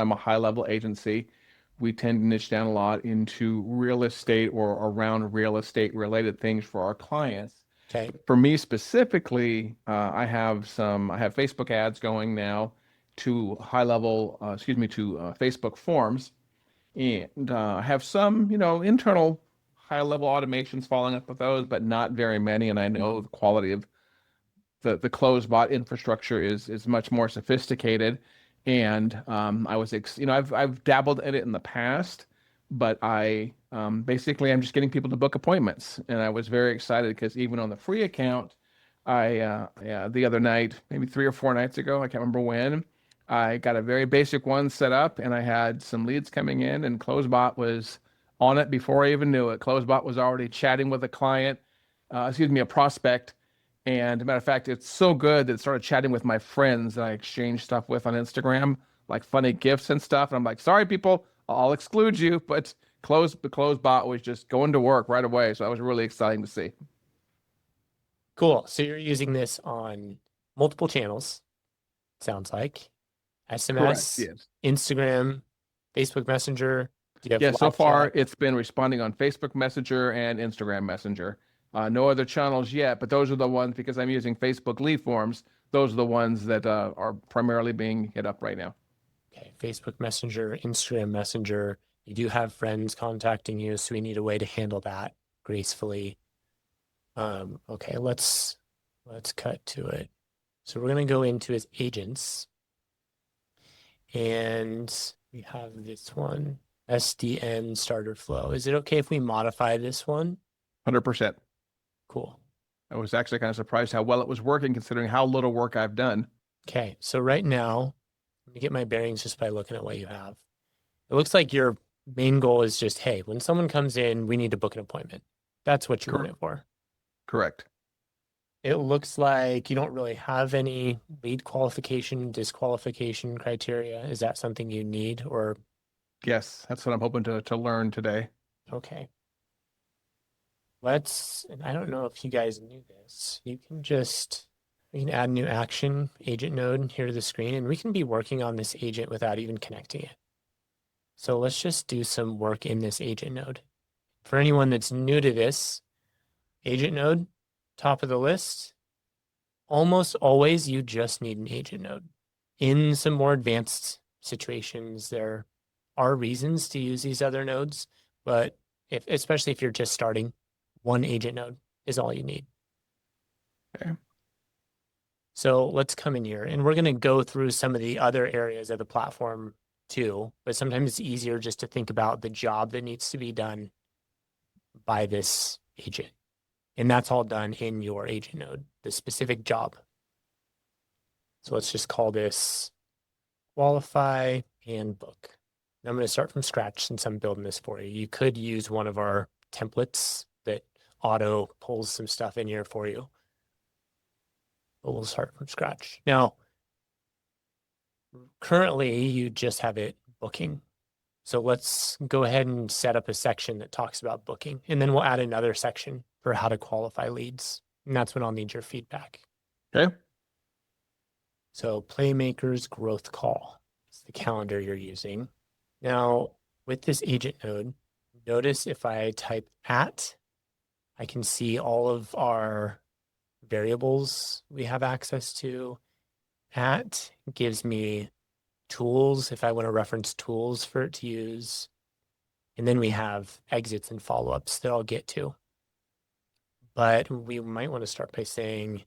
I'm a high-level agency. We tend to niche down a lot into real estate or around real estate related things for our clients. Okay. For me specifically, I have Facebook ads going now to Facebook forms, and I have some, internal high-level automations following up with those, but not very many. And I know the quality of the CloseBot infrastructure is much more sophisticated. And I've dabbled in it in the past, but basically I'm just getting people to book appointments, and I was very excited because even on the free account, the other night, maybe 3 or 4 nights ago, I can't remember when, I got a very basic one set up, and I had some leads coming in, and CloseBot was on it before I even knew it. CloseBot was already chatting with a client, a prospect. And as a matter of fact, it's so good that it started chatting with my friends that I exchange stuff with on Instagram, like funny gifts and stuff. And I'm like, sorry, people, I'll exclude you. But the CloseBot was just going to work right away. So that was really exciting to see. Cool. So you're using this on multiple channels, sounds like. Correct. SMS, Yes. Instagram, Facebook Messenger. Do you have Yeah, so live far chat? it's been responding on Facebook Messenger and Instagram Messenger. No other channels yet, but those are the ones because I'm using Facebook lead forms. Those are the ones that are primarily being hit up right now. Okay, Facebook Messenger, Instagram Messenger. You do have friends contacting you, so we need a way to handle that gracefully. Okay, let's cut to it. So we're gonna go into his agents, and we have this one, SDN starter flow. Is it okay if we modify this one? 100%. Cool. I was actually kind of surprised how well it was working considering how little work I've done. Okay, so right now, let me get my bearings just by looking at what you have. It looks like your main goal is just, hey, when someone comes in, we need to book an appointment. That's what you want Cor it for. Correct. It looks like you don't really have any lead qualification, disqualification criteria. Is that something you need or Yes, that's what I'm hoping to learn today. okay? And I don't know if you guys knew this. We can add new action agent node here to the screen, and we can be working on this agent without even connecting it. So let's just do some work in this agent node. For anyone that's new to this, agent node, top of the list, almost always you just need an agent node. In some more advanced situations, there are reasons to use these other nodes, but especially if you're just starting, one agent node is all you need. Okay. So let's come in here and we're going to go through some of the other areas of the platform too, but sometimes it's easier just to think about the job that needs to be done by this agent. And that's all done in your agent node, the specific job. So let's just call this qualify and book. And I'm going to start from scratch since I'm building this for you. You could use one of our templates that auto pulls some stuff in here for you. But we'll start from scratch. Now, currently you just have it booking. So let's go ahead and set up a section that talks about booking. And then we'll add another section for how to qualify leads. And that's when I'll need your feedback. Okay. So Playmaker's growth call is the calendar you're using. Now, with this agent node, notice if I type @ I can see all of our variables we have access to. @ gives me tools if I want to reference tools for it to use. And then we have exits and follow-ups that I'll get to. But we might want to start by saying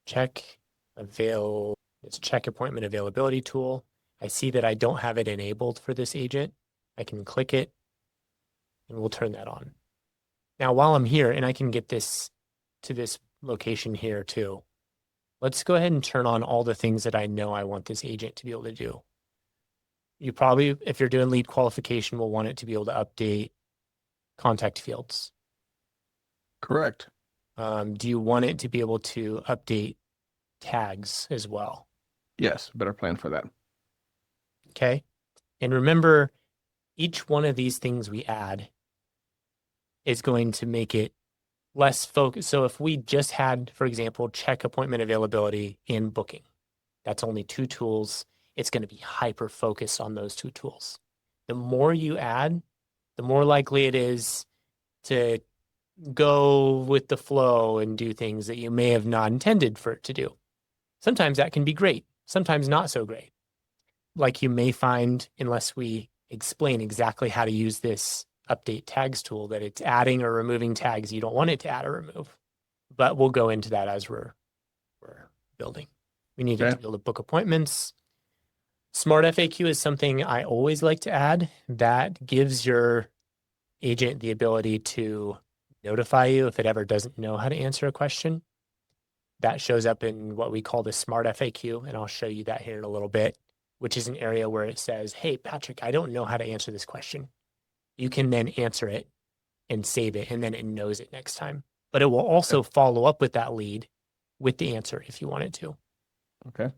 it's check appointment availability tool. I see that I don't have it enabled for this agent. I can click it and we'll turn that on. Now, while I'm here, and I can get this to this location here too, let's go ahead and turn on all the things that I know I want this agent to be able to do. You probably, if you're doing lead qualification, will want it to be able to update contact fields. Correct. Do you want it to be able to update tags as well? Yes, better plan for that. Okay. And remember, each one of these things we add is going to make it less focused. So if we just had, for example, check appointment availability in booking, that's only 2 tools. it's going to be hyper focused on those two tools. The more you add, the more likely it is to go with the flow and do things that you may have not intended for it to do. Sometimes that can be great, sometimes not so great. Like you may find, unless we explain exactly how to use this update tags tool, that it's adding or removing tags you don't want it to add or remove. But we'll go into that as we're building. We need it to be able to book appointments. Smart FAQ is something I always like to add. That gives your agent the ability to notify you if it ever doesn't know how to answer a question. That shows up in what we call the Smart FAQ, and I'll show you that here in a little bit, which is an area where it says, hey, Patrick, I don't know how to answer this question. You can then answer it and save it, and then it knows it next time. But it will also follow up with that lead with the answer if you want it to. Okay.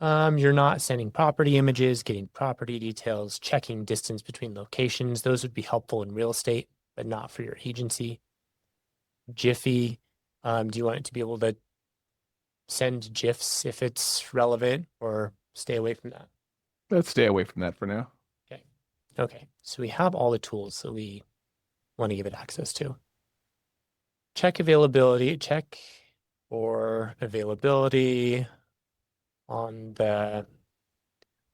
You're not sending property images, getting property details, checking distance between locations. Those would be helpful in real estate, but not for your agency. Jiffy, do you want it to be able to send GIFs if it's relevant, or stay away from that? Let's stay away from that for now. Okay, so we have all the tools that we want to give it access to. Check availability, check for availability on the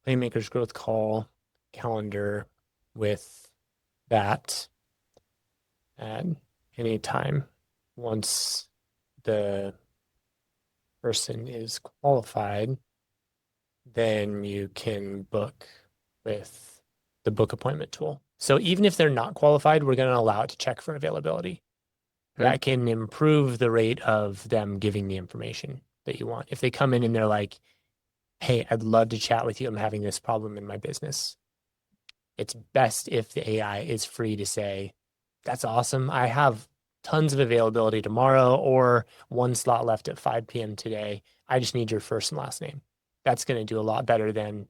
Playmakers growth call calendar with that at any time once the person is qualified, then you can book with the book appointment tool. So even if they're not qualified, we're going to allow it to check for availability. Okay. That can improve the rate of them giving the information that you want. If they come in and they're like, hey, I'd love to chat with you. I'm having this problem in my business. It's best if the AI is free to say, that's awesome. I have tons of availability tomorrow, or one slot left at 5 p.m. today. I just need your first and last name. That's going to do a lot better than,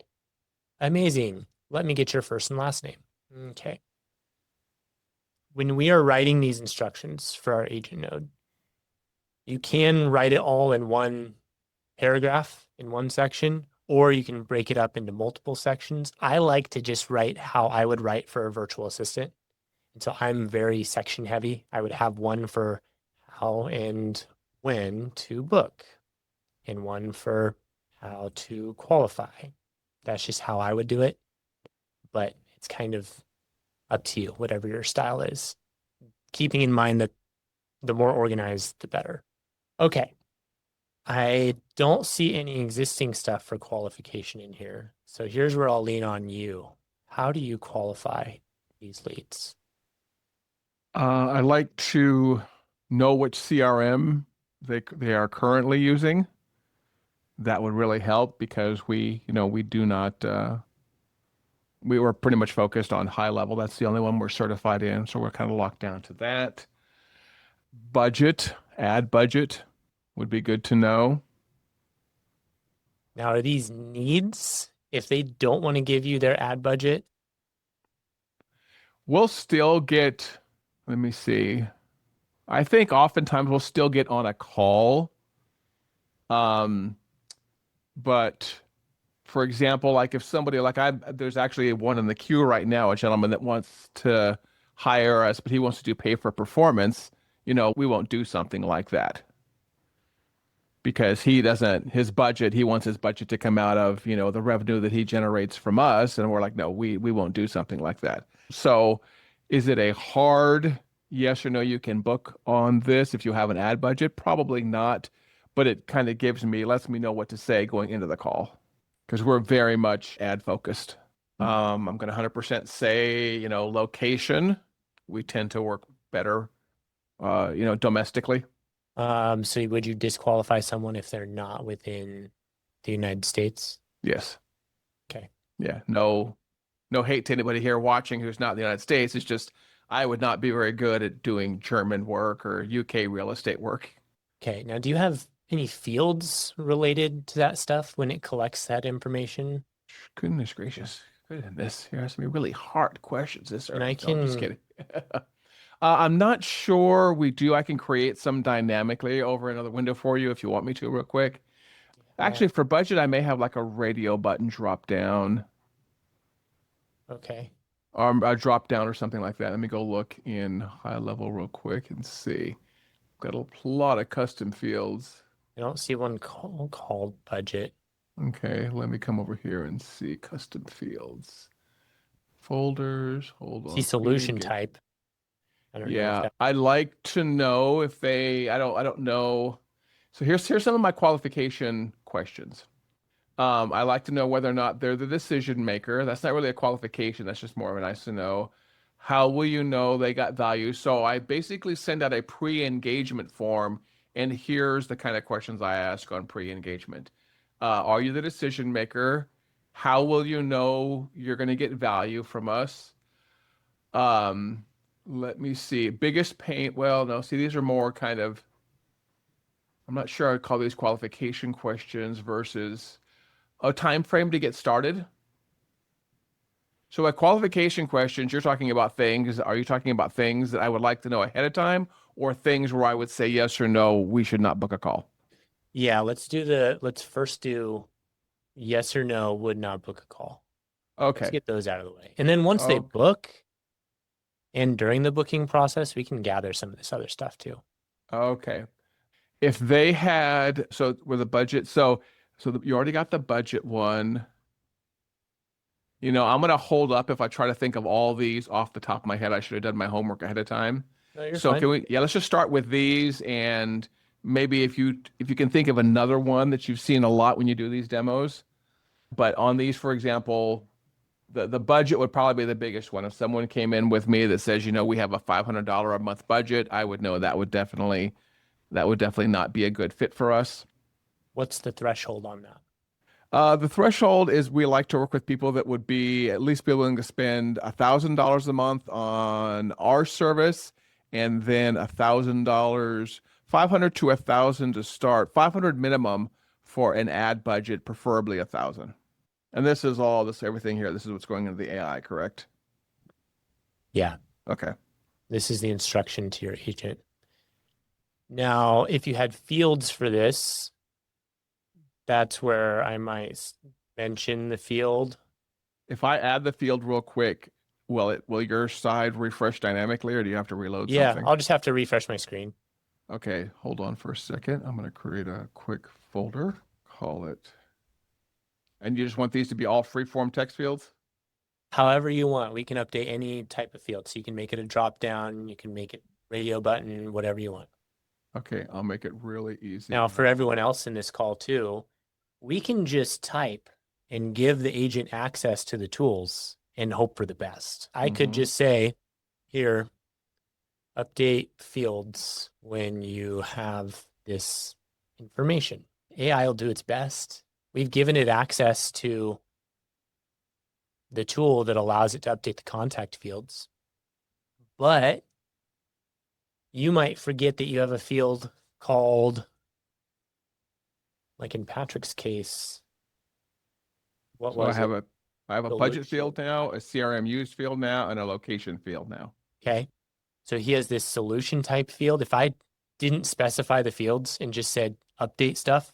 amazing. Let me get your first and last name. Okay. When we are writing these instructions for our agent node, you can write it all in one paragraph in one section, or you can break it up into multiple sections. I like to just write how I would write for a virtual assistant. And so I'm very section heavy. I would have one for how and when to book, and one for how to qualify. That's just how I would do it. But it's kind of up to you, whatever your style is. Keeping in mind that the more organized, the better. Okay. I don't see any existing stuff for qualification in here. So here's where I'll lean on you. How do you qualify these leads? I like to know which CRM they are currently using. That would really help because we do not we were pretty much focused on high level. That's the only one we're certified in, so we're kind of locked down to that. Budget, ad budget would be good to know. Now, are these needs? If they don't want to give you their ad budget, We'll still get, let me see. I think oftentimes we'll still get on a call. But for example, like if somebody there's actually one in the queue right now, a gentleman that wants to hire us, but he wants to do pay for performance, we won't do something like that. Because he wants his budget to come out of, the revenue that he generates from us. And we're like, no, we won't do something like that. So is it a hard yes or no you can book on this if you have an ad budget? Probably not, but it kind of lets me know what to say going into the call because we're very much ad focused. I'm going to 100% say, location. We tend to work better, domestically. so would you disqualify someone if they're not within the United States? Yes. Okay. Yeah. No hate to anybody here watching who's not in the United States. It's just I would not be very good at doing German work or UK real estate work. Okay. Now, do you have any fields related to that stuff when it collects that information? Goodness gracious. Goodness. You're asking me really hard questions this And early. I No, I'm just can, kidding. I'm not sure we do. I can create some dynamically over another window for you if you want me to real quick. Actually, for budget, I may have like a radio button drop down Okay. or a drop down or something like that. Let me go look in high level real quick and see. Got a lot of custom fields. I don't see one called budget. Okay, let me come over here and see custom fields. Folders, hold See on. solution type. I don't know if Yeah, that. I'd like to know if they, I don't know. So here's some of my qualification questions. I like to know whether or not they're the decision maker. That's not really a qualification. That's just more of a nice to know. How will you know they got value? So I basically send out a pre-engagement form, and here's the kind of questions I ask on pre-engagement. Are you the decision maker? How will you know you're going to get value from us? Um, Let me see. Biggest pain. Well, no, see, these are more kind of, I'm not sure I'd call these qualification questions versus a time frame to get started. So at qualification questions, you're talking about things. Are you talking about things that I would like to know ahead of time or things where I would say yes or no, we should not book a call? Yeah, let's first do yes or no, would not book a call. Let's Okay. get those out of the way. And then once they Oh, book and during the booking process, we can gather some of this other stuff too. okay. If they had, so with a budget, you already got the budget one. I'm gonna hold up if I try to think of all these off the top of my head. I should have done my homework ahead of time. No, you're So fine. yeah, let's just start with these and maybe if you can think of another one that you've seen a lot when you do these demos. But on these, for example, the budget would probably be the biggest one. If someone came in with me that says, we have a $500 a month budget, I would know that would definitely not be a good fit for us. What's the threshold on that? The threshold is we like to work with people that would at least be willing to spend $1,000 a month on our service, and then $1,000, 500 to 1,000 to start, 500 minimum for an ad budget, preferably 1,000. And this is everything here. This is what's going into the AI, correct? Yeah, Okay. this is the instruction to your agent. Now, if you had fields for this, that's where I might mention the field. If I add the field real quick, will your side refresh dynamically, or do you have to reload Yeah, something? I'll just have to refresh my screen. Okay, hold on for a second. I'm going to create a quick folder, call it. And you just want these to be all free-form text fields? However you want, we can update any type of field. So you can make it a drop down, you can make it radio button, whatever you want. Okay, I'll make it really easy. Now, for everyone else in this call too, we can just type and give the agent access to the tools and hope for the best. I could just say, here, update fields when you have this information. AI will do its best. We've given it access to the tool that allows it to update the contact fields. But you might forget that you have a field called, like in Patrick's case, what So I was have it? a budget field now, a CRM used field now, and a location field now. Okay. So he has this solution type field. If I didn't specify the fields and just said update stuff,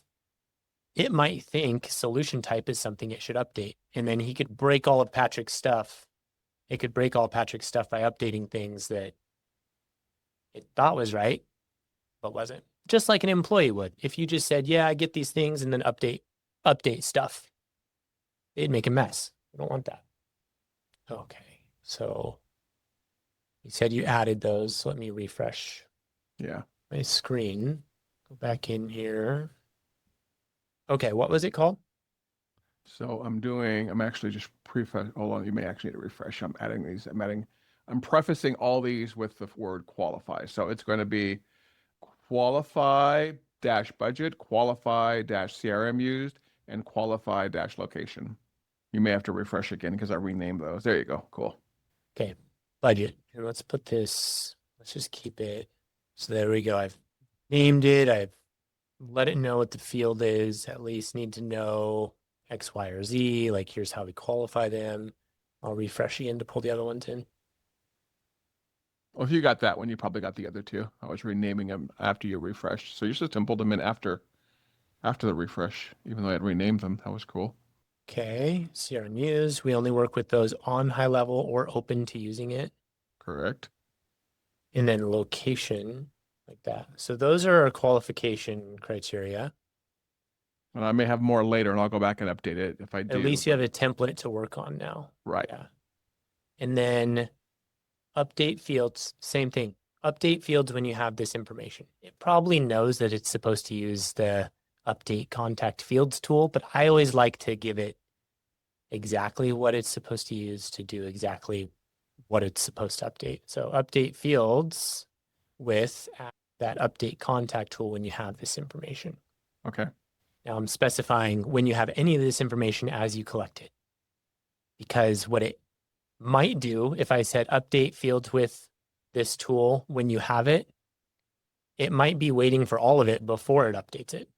it might think solution type is something it should update. And then he could break all of Patrick's stuff. It could break all of Patrick's stuff by updating things that it thought was right, but wasn't. Just like an employee would. If you just said, yeah, I get these things and then update stuff, it'd make a mess. We don't want that. Okay. So you said you added those. So let me refresh Yeah. my screen. Go back in here. Okay, what was it called? So I'm actually just hold on, you may actually need to refresh. I'm prefacing all these with the word qualify. So it's going to be qualify dash budget, qualify dash CRM used, and qualify dash location. You may have to refresh again because I renamed those. There you go. Cool. Okay, budget. Here, let's just keep it. So there we go. I've named it. I've let it know what the field is. At least need to know X, Y, or Z. Like here's how we qualify them. I'll refresh again to pull the other ones in. Well, if you got that one, you probably got the other two. I was renaming them after you refreshed. So your system pulled them in after after the refresh, even though I had renamed them. That was cool. Okay, CR News. We only work with those on high level or open to using it. Correct. And then location, like that. So those are our qualification criteria. And I may have more later, and I'll go back and update it if I At do. least you have a template to work on now. Right. Yeah. And then update fields, same thing. Update fields when you have this information. It probably knows that it's supposed to use the update contact fields tool, but I always like to give it exactly what it's supposed to use to do exactly what it's supposed to update. So update fields with that update contact tool when you have this information. Okay. Now I'm specifying when you have any of this information as you collect it. Because what it might do if I said update fields with this tool when you have it, it might be waiting for all of it before it updates it.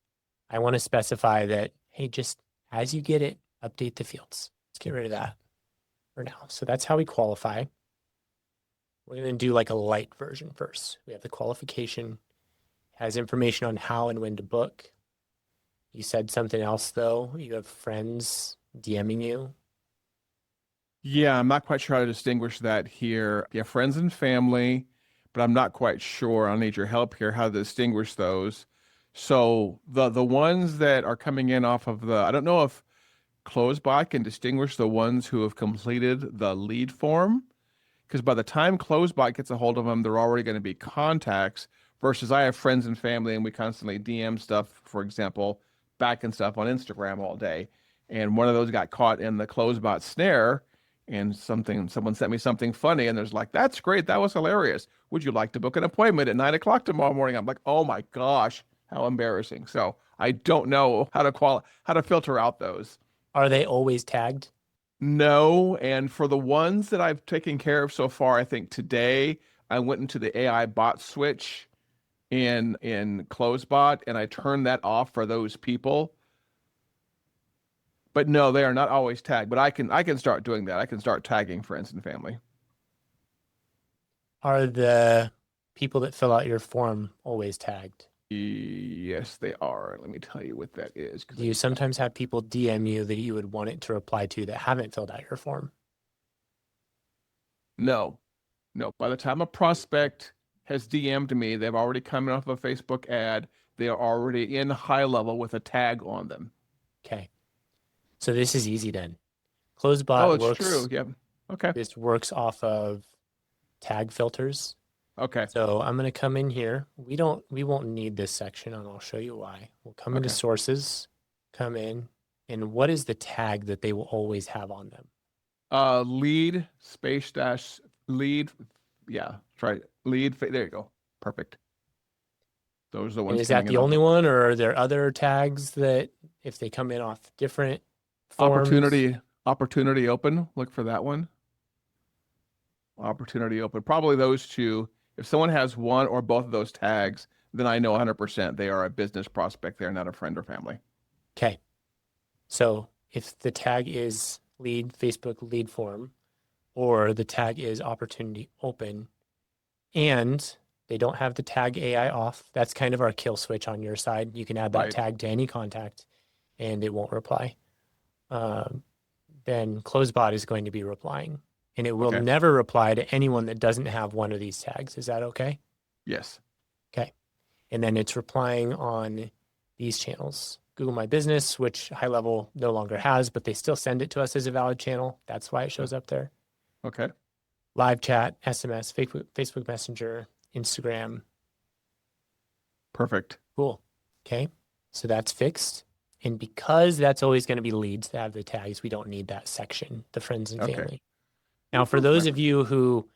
I want to specify that, hey, just as you get it, update the fields. Let's get rid of that for now. So that's how we qualify. We're going to do like a light version first. We have the qualification, has information on how and when to book. You said something else though. You have friends DMing you. Yeah, I'm not quite sure how to distinguish that here. Yeah, friends and family, but I'm not quite sure. I'll need your help here how to distinguish those. So the ones that are coming in off of the, I don't know if CloseBot can distinguish the ones who have completed the lead form, because by the time CloseBot gets a hold of them, they're already going to be contacts. Versus I have friends and family, and we constantly DM stuff, for example, back and stuff on Instagram all day. And one of those got caught in the CloseBot snare, and someone sent me something funny, and there's like, "That's great, that was hilarious. Would you like to book an appointment at 9 o'clock tomorrow morning?" I'm like, "Oh my gosh, how embarrassing!" So I don't know how to filter out those. Are they always tagged? No, and for the ones that I've taken care of so far, I think today I went into the AI bot switch in CloseBot and I turned that off for those people. But no, they are not always tagged, but I can start doing that. I can start tagging friends and family. Are the people that fill out your form always tagged? Yes, they are. Let me tell you what that is. Do you sometimes have people DM you that you would want it to reply to that haven't filled out your form? No, no. By the time a prospect has DM'd me, they've already come off a Facebook ad. They are already in high level with a tag on them. Okay. So this is easy then. Oh, CloseBot it's true. works, Yep. Okay. this works off of tag filters. Okay. So I'm going to come in here. We won't need this section and I'll show you why. We'll come into Okay. sources, come in, and what is the tag that they will always have on them? Lead space dash lead. Yeah, try lead. There you go. Perfect. Those are the And ones is that coming in the off only of one, or are there other tags that if they come in off different forms? opportunity open. Look for that one. Opportunity open. Probably those two. If someone has one or both of those tags, then I know 100% they are a business prospect. They're not a friend or family. Okay. So if the tag is lead Facebook lead form, or the tag is opportunity open, and they don't have the tag AI off, that's kind of our kill switch on your side. You can add that Right. tag to any contact and it won't reply. Then CloseBot is going to be replying, and it will Okay. never reply to anyone that doesn't have one of these tags. Is that okay? Yes. Okay. And then it's replying on these channels. Google My Business, which high level no longer has, but they still send it to us as a valid channel. That's why it shows up there. Okay. Live chat, SMS, Facebook Messenger, Instagram. Perfect. Cool. Okay. So that's fixed. And because that's always going to be leads that have the tags, we don't need that section, the friends and Okay. family. Now, for those of you who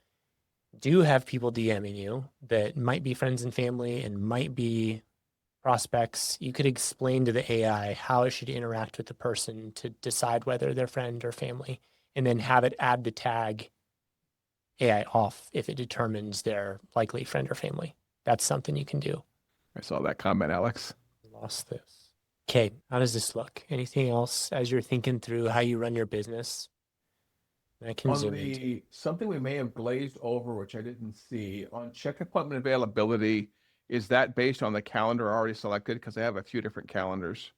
do have people DMing you that might be friends and family and might be prospects, you could explain to the AI how it should interact with the person to decide whether they're friend or family, and then have it add the tag AI off if it determines they're likely friend or family. That's something you can do. I saw that comment, Alex. Lost this. Okay, how does this look? Anything else as you're thinking through how you run your business? I can On zoom in. something we may have glazed over, which I didn't see, on check appointment availability, is that based on the calendar already selected? Because I have a few different calendars.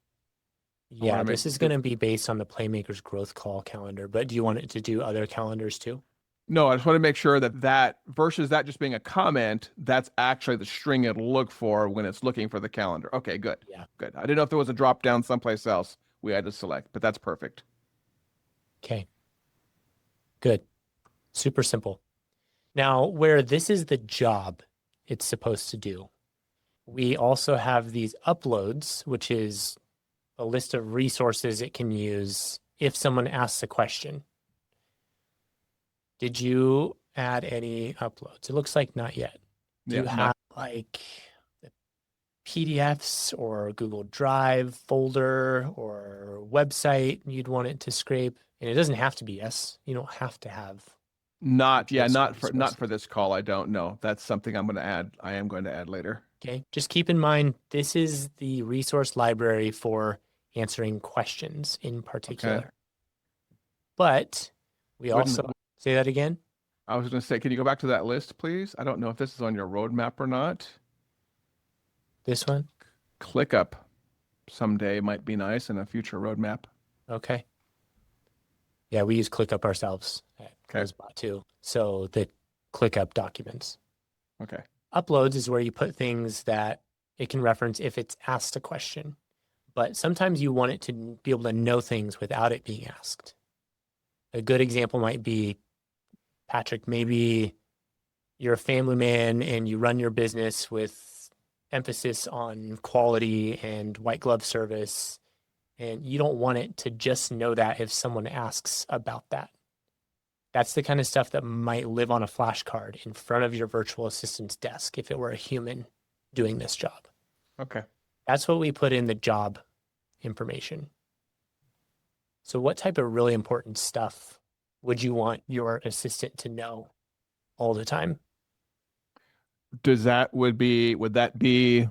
Yeah, make this is going to be based on the Playmaker's growth call calendar, but do you want it to do other calendars too? No, I just want to make sure that that versus that just being a comment, that's actually the string it'll look for when it's looking for the calendar. Okay, good. Yeah. Good. I didn't know if there was a drop down someplace else we had to select, but that's perfect. Okay. Good. Super simple. Now, where this is the job it's supposed to do, we also have these uploads, which is a list of resources it can use if someone asks a question. Did you add any uploads? It looks like not yet. Do you have like the PDFs or Google Drive folder or website you'd want it to scrape? And it doesn't have to be yes. You don't have to have Not resources. for this call. I don't know. That's something I'm going to add. I am going to add later. Okay. Just keep in mind, this is the resource library for answering questions in particular. Okay. But we also say that again. I was going to say, can you go back to that list, please? I don't know if this is on your roadmap or not. This one? ClickUp someday might be nice in a future roadmap. Okay. Yeah, we use ClickUp ourselves at CloseBot too. So the ClickUp documents. Okay. Uploads is where you put things that it can reference if it's asked a question. But sometimes you want it to be able to know things without it being asked. A good example might be, Patrick, maybe you're a family man and you run your business with emphasis on quality and white glove service, and you don't want it to just know that if someone asks about that. That's the kind of stuff that might live on a flashcard in front of your virtual assistant's desk if it were a human doing this job. Okay. That's what we put in the job information. So what type of really important stuff would you want your assistant to know all the time? Would that be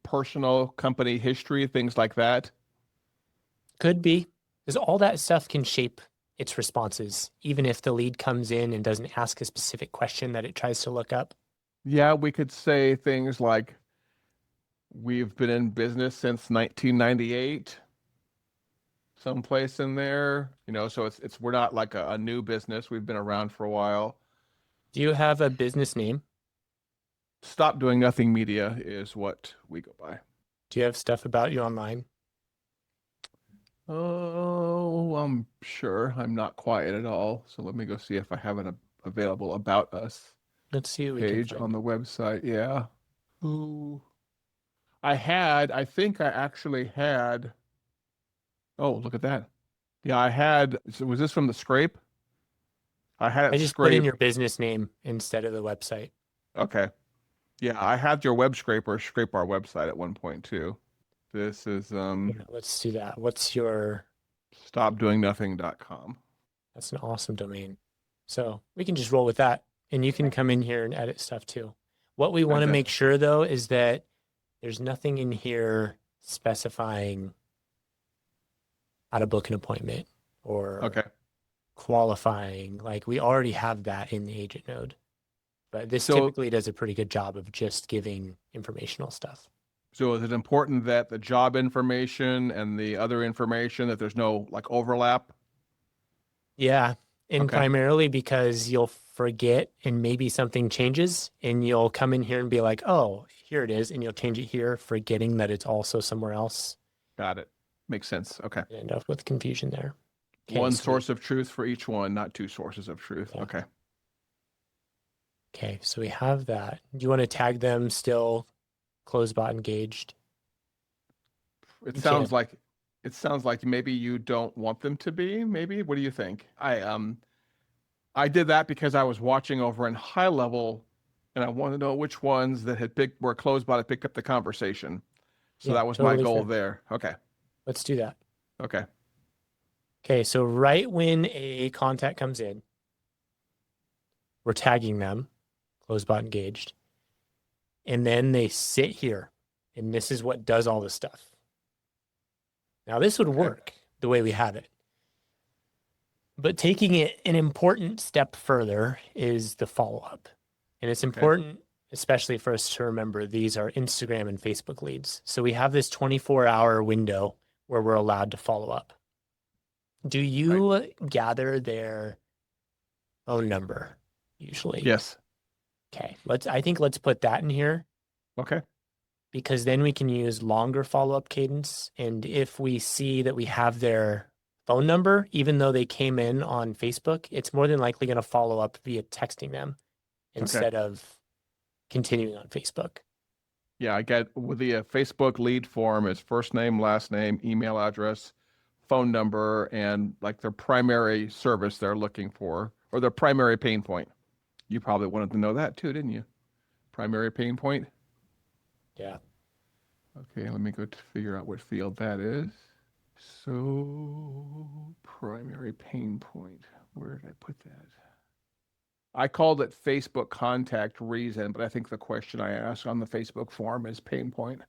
personal company history, things like that? Could be, because all that stuff can shape its responses, even if the lead comes in and doesn't ask a specific question that it tries to look up. Yeah, we could say things like, we've been in business since 1998, someplace in there, so we're not like a new business. We've been around for a while. Do you have a business name? Stop Doing Nothing Media is what we go by. Do you have stuff about you online? Oh, I'm sure. I'm not quiet at all. So let me go see if I have an available About Us Let's see what we page can find. on the website. Yeah. Ooh. I think I actually had. Oh, look at that. Yeah, I had. So was this from the scrape? I just put in your business name instead of the website. Okay. Yeah, I had your web scraper scrape our website at one point too. This is Yeah, let's do that. What's your stopdoingnothing.com. That's an awesome domain. So we can just roll with that. And you can come in here and edit stuff too. What we want to make sure though is that there's nothing in here specifying how to book an appointment or qualifying. Like we already have that in the agent node. But this typically does a pretty good job of just giving informational stuff. So is it important that the job information and the other information, that there's no like overlap? Yeah. And primarily because you'll forget and maybe something changes and you'll come in here and be like, oh, here it is. And you'll change it here, forgetting that it's also somewhere else. Got it. Makes sense. Okay. End up with confusion there. One source of truth for each one, not two sources of truth. Yeah. Okay. Okay. So we have that. Do you want to tag them still CloseBot engaged? It sounds like maybe you don't want them to be, maybe. What do you think? I did that because I was watching over in high level and I wanted to know which ones that where CloseBot had picked up the conversation. So that was totally my goal there. Okay. Let's do that. Okay. Okay, so right when a contact comes in, we're tagging them, CloseBot engaged, and then they sit here, and this is what does all the stuff. Now, this would work the way we have it. But taking it an important step further is the follow-up. And it's important especially for us to remember, these are Instagram and Facebook leads. So we have this 24-hour window where we're allowed to follow up. Do you gather their phone number usually? Yes. Okay. I think let's put that in here Okay. because then we can use longer follow-up cadence. And if we see that we have their phone number, even though they came in on Facebook, it's more than likely going to follow up via texting them instead of continuing on Facebook. Yeah, I get with the Facebook lead form is first name, last name, email address, phone number, and like their primary service they're looking for or their primary pain point. You probably wanted to know that too, didn't you? Primary pain point. Yeah. Okay, let me go to figure out what field that is. So, primary pain point. Where did I put that? I called it Facebook contact reason, but I think the question I asked on the Facebook form is pain point.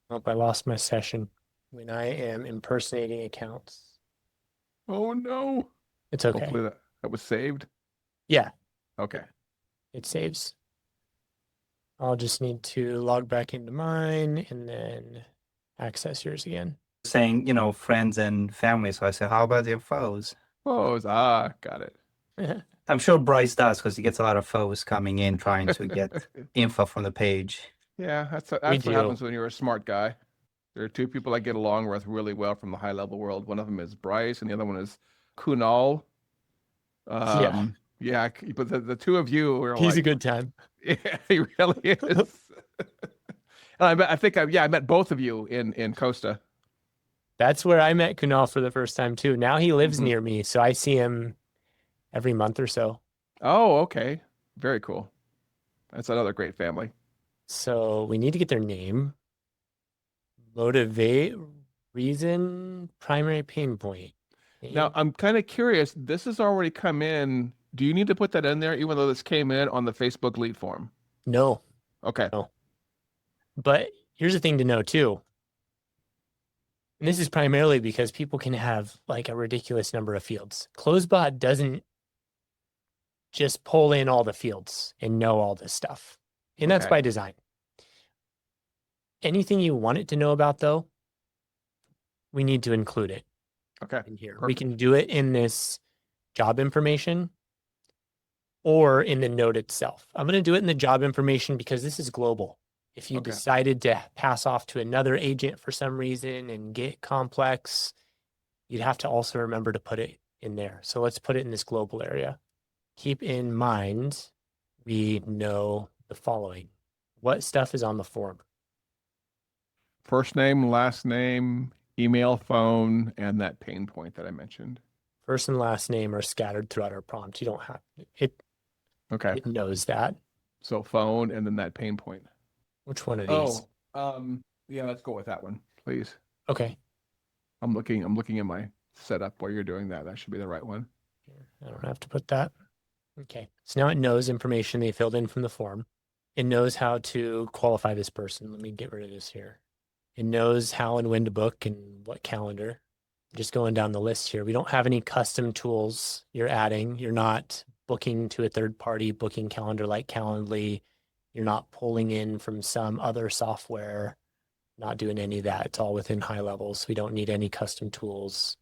Oh, I lost my session when I am impersonating accounts. Oh no. It's okay. Hopefully that was saved. Yeah, Okay. it saves. I'll just need to log back into mine and then access yours again. Saying, friends and family. So I said, how about your foes? Foes. Got it. I'm sure Bryce does because he gets a lot of foes coming in trying to get info from the page. Yeah, that's what happens when you're a smart guy. There are two people I get along with really well from the high level world. One of them is Bryce, and the other one is Kunal. Yeah, but the two of you are He's like, a good time. Yeah, he really is. And I met both of you in Costa. That's where I met Kunal for the first time too. Now he lives near me, so I see him every month or so. Oh, okay. Very cool. That's another great family. So we need to get their name. Motivate, reason, primary pain point. Now, I'm kind of curious. This has already come in. Do you need to put that in there, even though this came in on the Facebook lead form? No. Okay. No. But here's the thing to know too. And this is primarily because people can have like a ridiculous number of fields. CloseBot doesn't just pull in all the fields and know all this stuff. And that's by design. Anything you want it to know about, though, we need to include it in here. Perfect. We can do it in this job information or in the note itself. I'm going to do it in the job information because this is global. If you decided to pass off to another agent for some reason and get complex, you'd have to also remember to put it in there. So let's put it in this global area. Keep in mind, we know the following. What stuff is on the form? First name, last name, email, phone, and that pain point that I mentioned. First and last name are scattered throughout our prompt. You don't have it. Okay. It knows that. So phone and then that pain point. Which one of these? Yeah, let's go with that one, please. Okay. I'm looking at my setup while you're doing that. That should be the right one. I don't have to put that. Okay. So now it knows information they filled in from the form. It knows how to qualify this person. Let me get rid of this here. It knows how and when to book and what calendar. Just going down the list here. We don't have any custom tools you're adding. You're not booking to a third party booking calendar like Calendly. You're not pulling in from some other software, not doing any of that. It's all within high levels. We don't need any custom tools.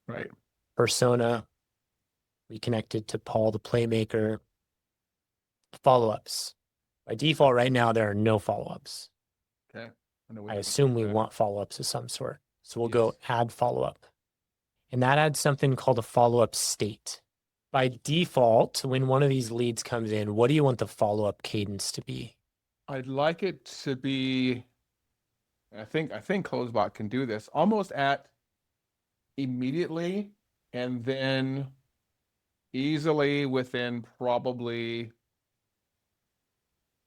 Right. Persona, we connected to Paul the Playmaker. Follow-ups. By default, right now, there are no follow-ups. Okay. I assume we want follow-ups of some sort. So we'll go add follow-up. And that adds something called a follow-up state. By default, when one of these leads comes in, what do you want the follow-up cadence to be? I'd like it to be, I think CloseBot can do this, almost at immediately and then easily within probably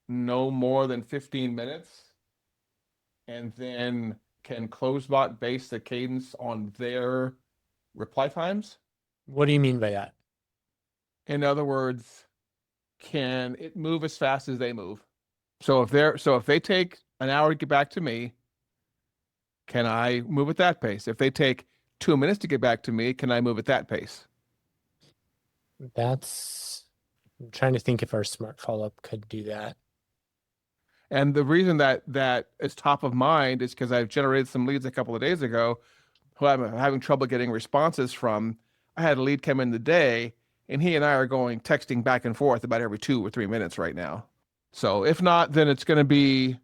no more than 15 minutes. And then can CloseBot base the cadence on their reply times? What do you mean by that? In other words, can it move as fast as they move? So if they take an hour to get back to me, can I move at that pace? If they take 2 minutes to get back to me, can I move at that pace? That's I'm trying to think if our smart follow-up could do that. And the reason that is top of mind is because I've generated some leads a couple of days ago who I'm having trouble getting responses from. I had a lead come in today, and he and I are going texting back and forth about every 2 or 3 minutes right now. So if not, then it's going to be,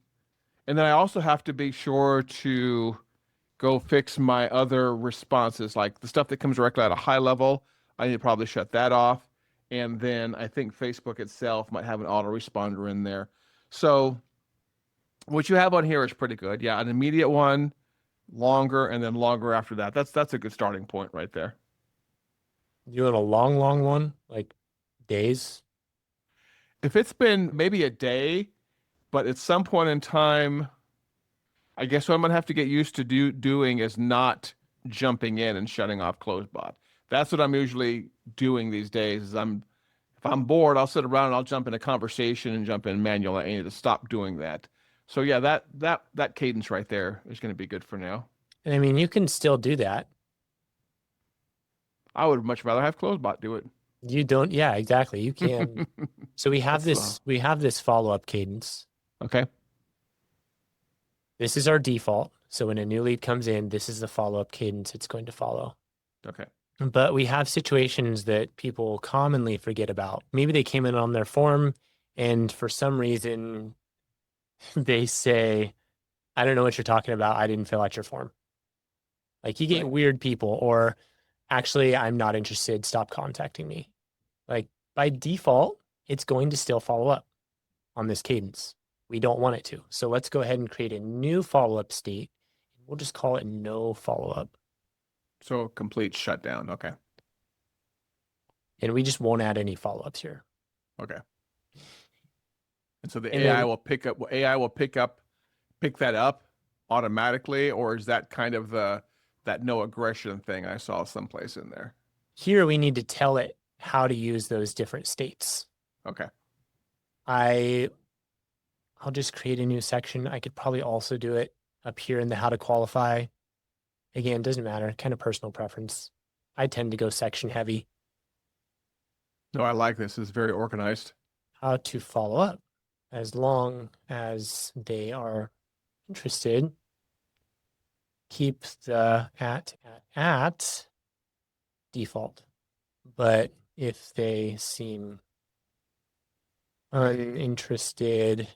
and then I also have to be sure to go fix my other responses, like the stuff that comes directly out of high level. I need to probably shut that off. And then I think Facebook itself might have an autoresponder in there. So what you have on here is pretty good. Yeah, an immediate one, longer, and then longer after that. That's a good starting point right there. You want a long one, like days? If it's been maybe a day, but at some point in time, I guess what I'm gonna have to get used to doing is not jumping in and shutting off CloseBot. That's what I'm usually doing these days. If I'm bored, I'll sit around and I'll jump in a conversation and jump in manual. I need to stop doing that. So yeah, that cadence right there is going to be good for now. And I mean, you can still do that. I would much rather have CloseBot do it. You don't, yeah, exactly. You can. So we have this follow-up cadence. Okay. This is our default. So when a new lead comes in, this is the follow-up cadence it's going to follow. Okay. But we have situations that people commonly forget about. Maybe they came in on their form and for some reason they say, I don't know what you're talking about. I didn't fill out your form. Like you get Right. weird people, or actually, I'm not interested. Stop contacting me. Like by default, it's going to still follow up on this cadence. We don't want it to. So let's go ahead and create a new follow-up state. We'll just call it no follow-up. So complete shutdown. Okay. And we just won't add any follow-ups here. Okay. And so the And AI then- will pick that up automatically, or is that kind of that no aggression thing I saw someplace in there? Here we need to tell it how to use those different states. Okay. I'll just create a new section. I could probably also do it up here in the how to qualify. Again, doesn't matter, kind of personal preference. I tend to go section heavy. No, I like this. It's very organized. How to follow up, as long as they are interested. Keep the at default. But if they seem uninterested,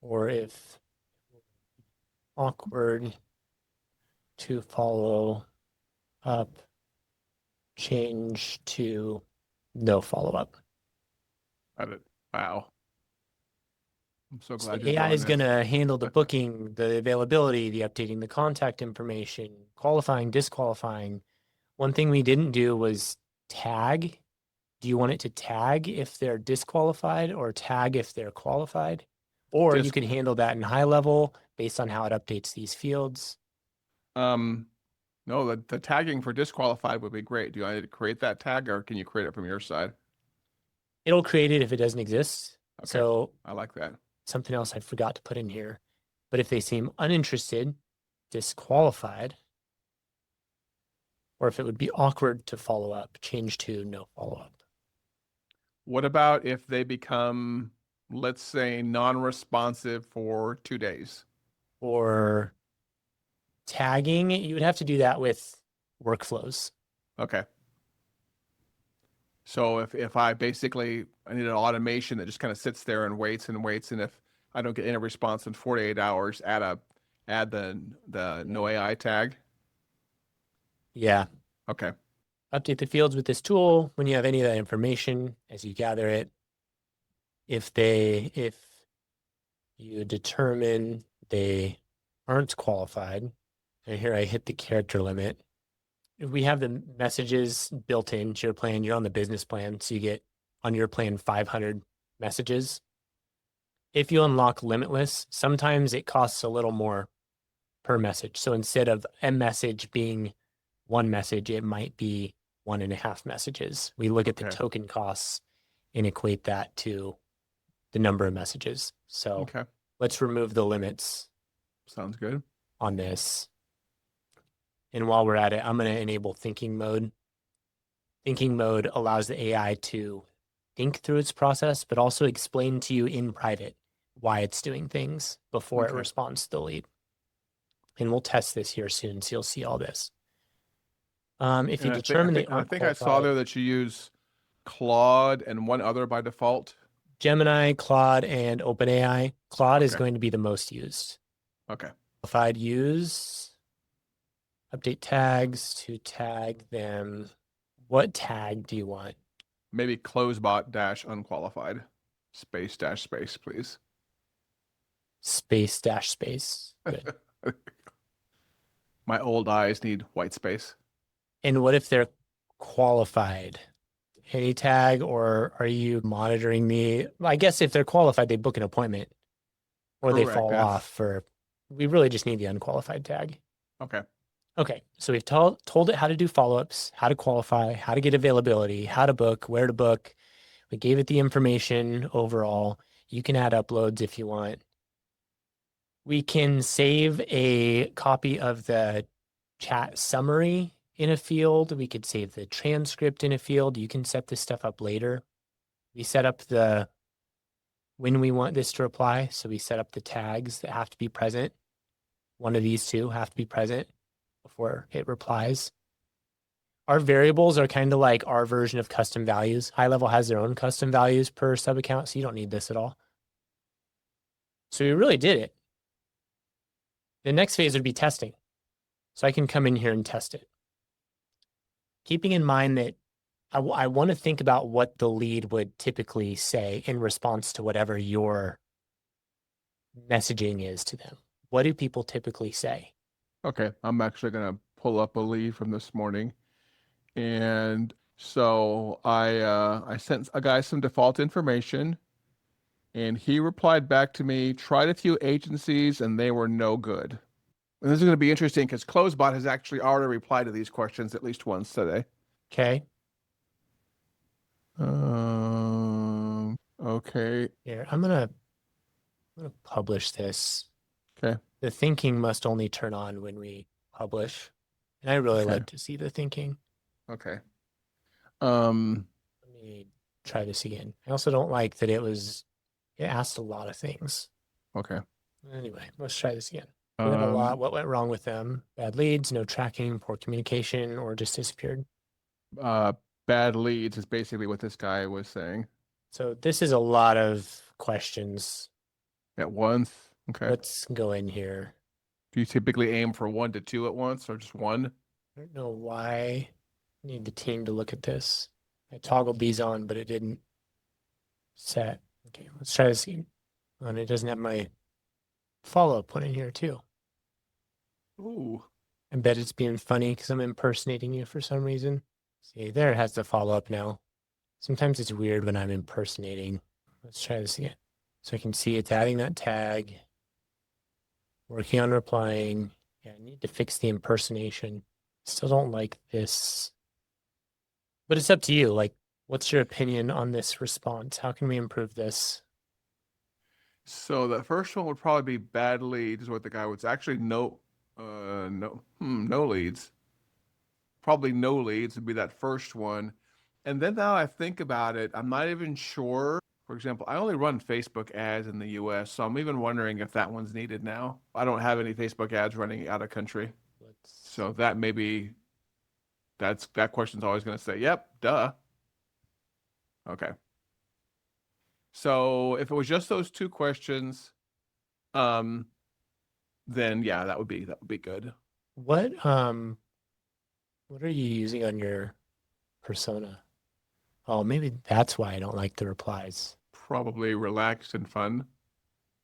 or if awkward to follow up, change to no follow-up. Got it. Wow. I'm so So glad the you're AI doing is this. going to handle the booking, the availability, the updating the contact information, qualifying, disqualifying. One thing we didn't do was tag. Do you want it to tag if they're disqualified or tag if they're qualified? Or you can handle that in high level based on how it updates these fields. No, the tagging for disqualified would be great. Do you want to create that tag, or can you create it from your side? It'll create it if it doesn't exist. Okay. So I like that. something else I forgot to put in here. But if they seem uninterested, disqualified, or if it would be awkward to follow up, change to no follow up. What about if they become, let's say, non-responsive for 2 days? Or tagging, you would have to do that with workflows. Okay. So if I need an automation that just kind of sits there and waits, and if I don't get any response in 48 hours, add the no AI tag. Yeah. Okay. Update the fields with this tool when you have any of that information as you gather it. If you determine they aren't qualified, and here I hit the character limit. We have the messages built into your plan. You're on the business plan, so you get on your plan 500 messages. If you unlock limitless, sometimes it costs a little more per message. So instead of a message being one message, it might be 1.5 messages. We look at the Okay. token costs and equate that to the number of messages. So Okay. let's remove the limits Sounds good. on this. And while we're at it, I'm going to enable thinking mode. Thinking mode allows the AI to think through its process, but also explain to you in private why it's doing things before it Okay. responds to the lead. And we'll test this here soon, so you'll see all this. If you And determine they I aren't think I saw qualified, there that you use Claude and one other by default. Gemini, Claude, and OpenAI. Claude is Okay. going to be the most used. Okay. Qualified use, update tags to tag them. What tag do you want? Maybe CloseBot dash unqualified space dash space, please. Space dash space. Good. My old eyes need white space. And what if they're qualified? Any tag, or are you monitoring me? I guess if they're qualified, they book an appointment or they Correct. fall off for, we really just need the unqualified tag. Okay. Okay, so we've told it how to do follow-ups, how to qualify, how to get availability, how to book, where to book. We gave it the information overall. You can add uploads if you want. We can save a copy of the chat summary in a field. We could save the transcript in a field. You can set this stuff up later. We set up the when we want this to reply. So we set up the tags that have to be present. One of these two have to be present before it replies. Our variables are kind of like our version of custom values. High level has their own custom values per sub account, so you don't need this at all. So we really did it. The next phase would be testing. So I can come in here and test it. Keeping in mind that I want to think about what the lead would typically say in response to whatever your messaging is to them. What do people typically say? Okay. I'm actually gonna pull up a lead from this morning. And so I sent a guy some default information, and he replied back to me, tried a few agencies and they were no good. And this is going to be interesting because CloseBot has actually already replied to these questions at least once today. Okay. Okay. Here, I'm gonna publish this. Okay. The thinking must only turn on when we publish. And I really Okay. like to see the thinking. Okay. Let me try this again. I also don't like that it asked a lot of things. Okay. Anyway, let's try this again. We have a lot. What went wrong with them? Bad leads, no tracking, poor communication, or just disappeared. Bad leads is basically what this guy was saying. So this is a lot of questions. At once. Okay. Let's go in here. Do you typically aim for 1 to 2 at once or just one? I don't know why. I need the team to look at this. I toggled these on, but it didn't set. Okay, let's try this again. And it doesn't have my follow-up one in here too. Ooh. I bet it's being funny because I'm impersonating you for some reason. See, there it has the follow-up now. Sometimes it's weird when I'm impersonating. Let's try this again. So I can see it's adding that tag. Working on replying. Yeah, I need to fix the impersonation. Still don't like this. But it's up to you. Like, what's your opinion on this response? How can we improve this? So the first one would probably be bad leads is what the guy was actually no leads. Probably no leads would be that first one. And then now I think about it, I'm not even sure. For example, I only run Facebook ads in the US, so I'm even wondering if that one's needed now. I don't have any Facebook ads running out of country. So that maybe that question's always going to say, yep, duh. Okay. So if it was just those two questions, then yeah, that would be good. What are you using on your persona? Oh, maybe that's why I don't like the replies. Probably relaxed and fun.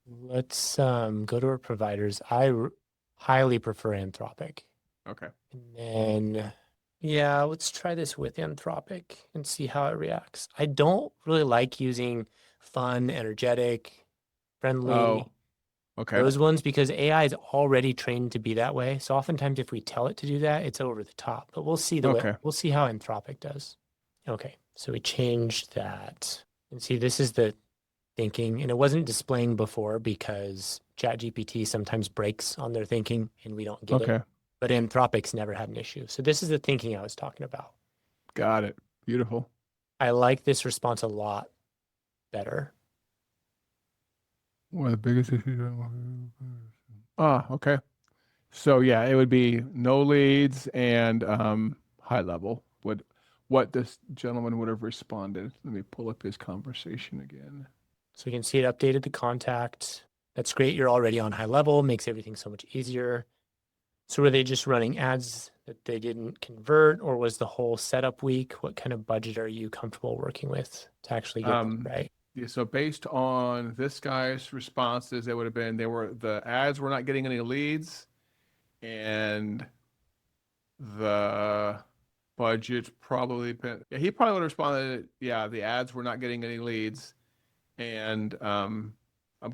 Let's go to our providers. Highly prefer Anthropic. Okay. And then, yeah, let's try this with Anthropic and see how it reacts. I don't really like using fun, energetic, friendly, Oh, okay. those ones because AI is already trained to be that way. So oftentimes if we tell it to do that, it's over the top. But we'll see we'll see how Anthropic does. Okay, so we changed that. And see, this is the thinking, and it wasn't displaying before because ChatGPT sometimes breaks on their thinking and we don't get it. But Anthropic's never had an issue. So this is the thinking I was talking about. Got it. Beautiful. I like this response a lot better. One of the biggest issues. Okay. So yeah, it would be no leads and high level. What this gentleman would have responded. Let me pull up his conversation again. So you can see it updated the contact. That's great. You're already on high level, makes everything so much easier. So were they just running ads that they didn't convert, or was the whole setup weak? What kind of budget are you comfortable working with to actually get that right? Yeah, so based on this guy's responses, it would have been the ads were not getting any leads, and the budget probably been, yeah, he probably would have responded, yeah, the ads were not getting any leads. And I'm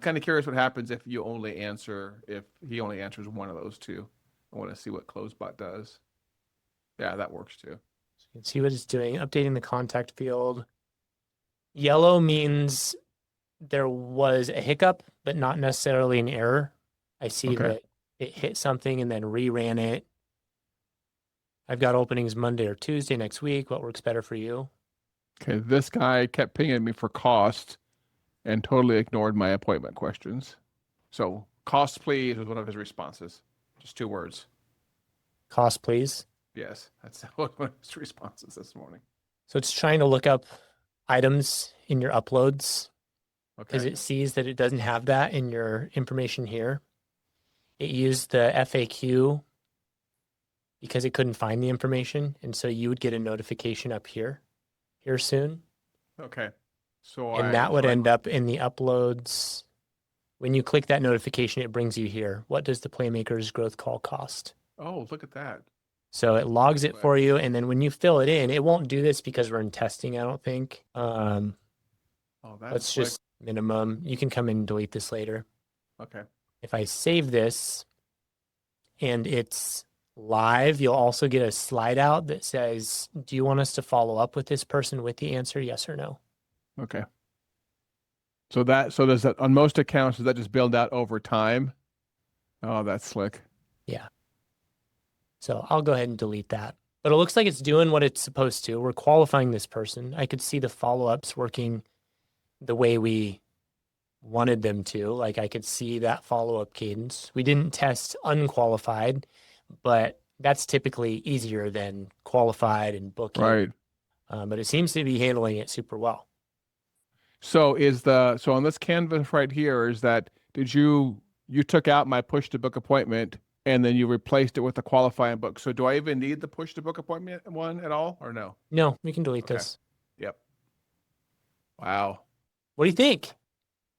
kind of curious what happens if he only answers one of those two. I want to see what CloseBot does. Yeah, that works too. So you can see what it's doing, updating the contact field. Yellow means there was a hiccup, but not necessarily an error. I see Okay. that it hit something and then reran it. I've got openings Monday or Tuesday next week. What works better for you? Okay, this guy kept pinging me for cost and totally ignored my appointment questions. So cost please was one of his responses. Just 2 words. Cost, please. Yes, that's one of his responses this morning. So it's trying to look up items in your uploads because Okay. it sees that it doesn't have that in your information here. It used the FAQ because it couldn't find the information. And so you would get a notification up here soon. Okay. So And that would end up in the uploads. When you click that notification, it brings you here. What does the Playmaker's growth call cost? Oh, look at that. So it logs it Right. for you. And then when you fill it in, it won't do this because we're in testing, I don't think. Oh, that's Let's just minimum. You can come in and delete this later. okay. If I save this and it's live, you'll also get a slide out that says, do you want us to follow up with this person with the answer, yes or no? Okay. So does that on most accounts, does that just build out over time? Oh, that's slick. So I'll go ahead and delete that. But it looks like it's doing what it's supposed to. We're qualifying this person. I could see the follow-ups working the way we wanted them to. Like I could see that follow-up cadence. We didn't test unqualified, but that's typically easier than qualified and booking. Right. But it seems to be handling it super well. So on this canvas right here, is that you took out my push to book appointment and then you replaced it with the qualifying book. So do I even need the push to book appointment one at all or no? No, we can delete Okay. this. Yep. Wow. What do you think?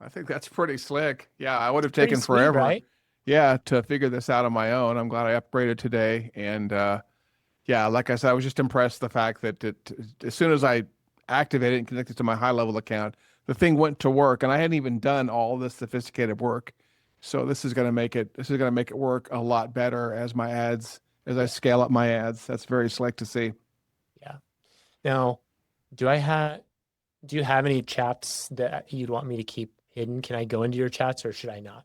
I think that's pretty slick. Yeah, I would have Pretty taken sweet, forever. right? Yeah, to figure this out on my own. I'm glad I upgraded today. And yeah, like I said, I was just impressed the fact that as soon as I activated and connected to my high level account, the thing went to work, and I hadn't even done all this sophisticated work. So this is going to make it work a lot better as I scale up my ads. That's very slick to see. Yeah. Now, do you have any chats that you'd want me to keep hidden? Can I go into your chats or should I not?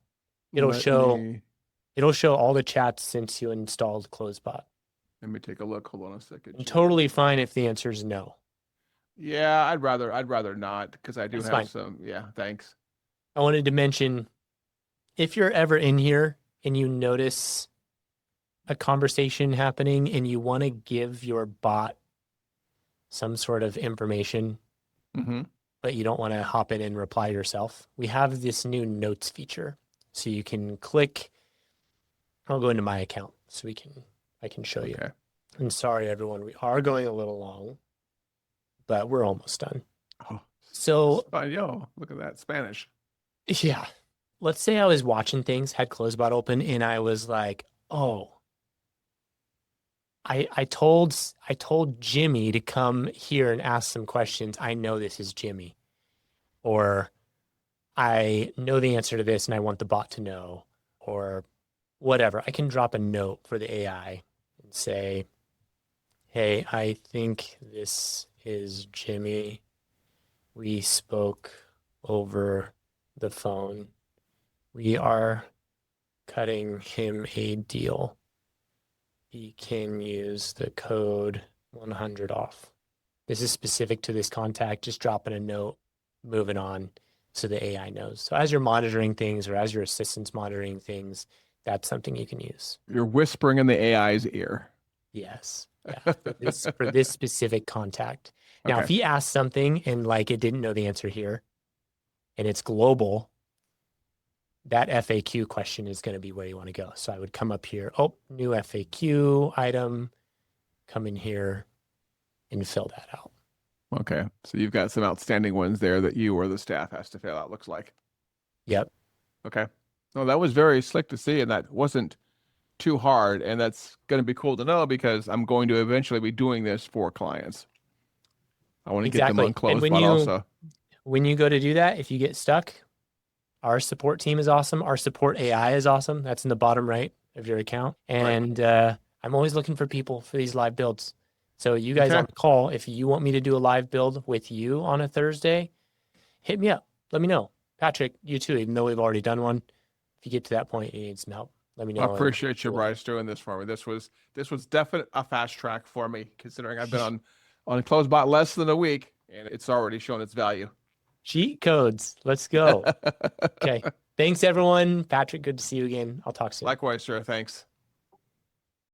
It'll show all the chats since you installed CloseBot. Let me take a look. Hold on a second. I'm totally fine if the answer is no. Yeah, I'd rather not because I do That's have fine. some. Yeah, thanks. I wanted to mention if you're ever in here and you notice a conversation happening and you want to give your bot some sort of information, Mm-hmm. but you don't want to hop in and reply yourself, we have this new notes feature. So you can click, I'll go into my account so I can show you. Okay. I'm sorry, everyone. We are going a little long, but we're almost done. Oh, So, yo, look at that Spanish. yeah, let's say I was watching things, had CloseBot open, and I was like, oh, I told Jimmy to come here and ask some questions. I know this is Jimmy. Or I know the answer to this and I want the bot to know, or whatever. I can drop a note for the AI and say, hey, I think this is Jimmy. We spoke over the phone. We are cutting him a deal. He can use the code 100 off. This is specific to this contact, just dropping a note, moving on so the AI knows. So as you're monitoring things or as your assistant's monitoring things, that's something you can use. You're whispering in the AI's ear. Yes. Yeah. For this specific contact. Now, if Okay. he asks something and like it didn't know the answer here and it's global, that FAQ question is going to be where you want to go. So I would come up here. Oh, new FAQ item. Come in here and fill that out. Okay. So you've got some outstanding ones there that you or the staff has to fill out, looks like. Yep. Okay. No, that was very slick to see, and that wasn't too hard. And that's going to be cool to know because I'm going to eventually be doing this for clients. I want to get them on Exactly. And CloseBot also. when you go to do that, if you get stuck, our support team is awesome. Our support AI is awesome. That's in the bottom right of your account. And I'm always looking for people for these live builds. So you guys Okay. on the call, if you want me to do a live build with you on a Thursday, hit me up. Let me know. Patrick, you too, even though we've already done one. If you get to that point, you need some help. Let me know. I appreciate you, Bryce, doing this for me. This was definitely a fast track for me, considering I've been on CloseBot less than a week, and it's already shown its value. Cheat codes. Let's go. Okay. Thanks, everyone. Patrick, good to see you again. I'll talk soon. Likewise, sir. Thanks.